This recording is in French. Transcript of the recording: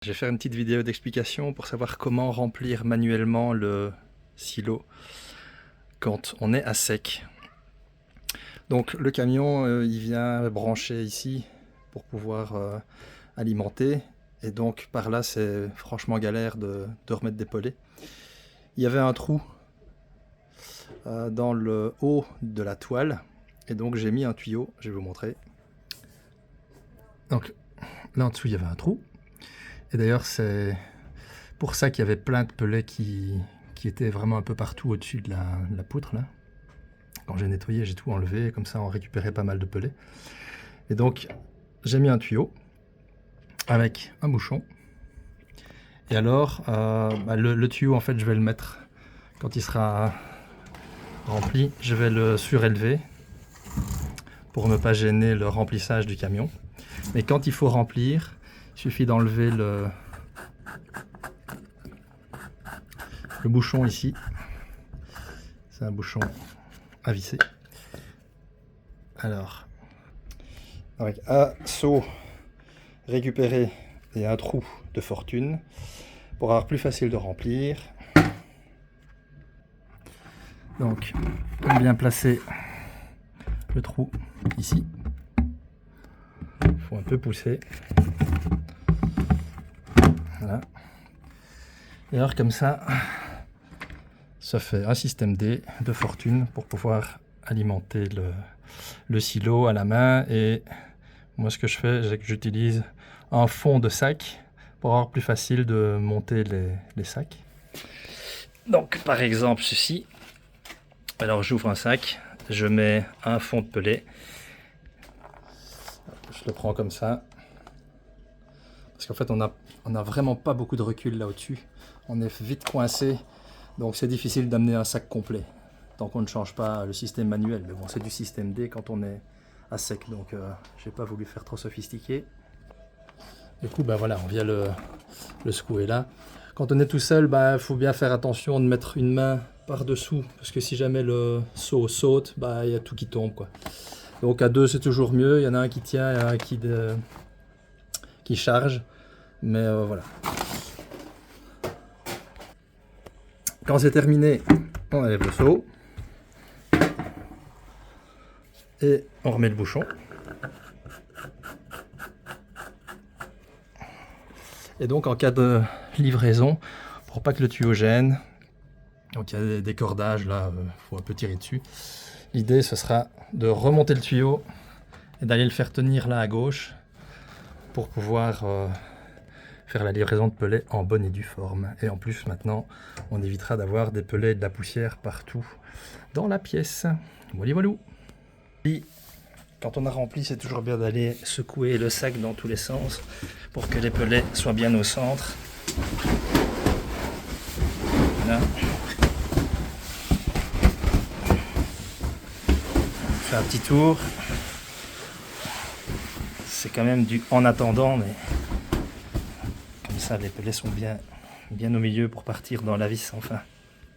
Je vais faire une petite vidéo d'explication pour savoir comment remplir manuellement le silo quand on est à sec. Donc le camion il vient brancher ici pour pouvoir alimenter, et donc par là c'est franchement galère de remettre des pellets. Il y avait un trou dans le haut de la toile, et donc j'ai mis un tuyau, je vais vous montrer. Donc là en dessous il y avait un trou. Et d'ailleurs, c'est pour ça qu'il y avait plein de pellets qui étaient vraiment un peu partout au-dessus de la poutre, là. Quand j'ai nettoyé, j'ai tout enlevé, comme ça on récupérait pas mal de pellets. Et donc, j'ai mis un tuyau avec un bouchon. Et alors, le tuyau, en fait, je vais le mettre, quand il sera rempli, je vais le surélever pour ne pas gêner le remplissage du camion. Mais quand il faut remplir, il suffit d'enlever le bouchon ici. C'est un bouchon à visser. Alors, avec un seau récupéré et un trou de fortune, pour avoir plus facile de remplir. Donc, on bien placer le trou ici. Il faut un peu pousser. Voilà. Et alors comme ça fait un système D de fortune pour pouvoir alimenter le silo à la main. Et moi ce que je fais, c'est que j'utilise un fond de sac pour avoir plus facile de monter les sacs. Donc par exemple ceci, alors j'ouvre un sac, je mets un fond de pellet, je le prends comme ça, parce qu'en fait on a vraiment pas beaucoup de recul là au-dessus, on est vite coincé, donc c'est difficile d'amener un sac complet tant qu'on ne change pas le système manuel. Mais bon, c'est du système D quand on est à sec, donc j'ai pas voulu faire trop sophistiqué. Du coup voilà, on vient le secouer là. Quand on est tout seul, faut bien faire attention de mettre une main par dessous, parce que si jamais le seau saute, il y a tout qui tombe, quoi. Donc à deux c'est toujours mieux, il y en a un qui tient et un qui charge, mais voilà. Quand c'est terminé, on enlève le seau et on remet le bouchon. Et donc en cas de livraison, pour pas que le tuyau gêne, donc il y a des cordages là, faut un peu tirer dessus. L'idée ce sera de remonter le tuyau et d'aller le faire tenir là à gauche pour pouvoir faire la livraison de pellets en bonne et due forme. Et en plus maintenant on évitera d'avoir des pellets et de la poussière partout dans la pièce. Voilà, voilà. Et quand on a rempli, c'est toujours bien d'aller secouer le sac dans tous les sens pour que les pellets soient bien au centre. Voilà. On fait un petit tour. C'est quand même du en attendant, mais comme ça les pellets sont bien au milieu pour partir dans la vis enfin.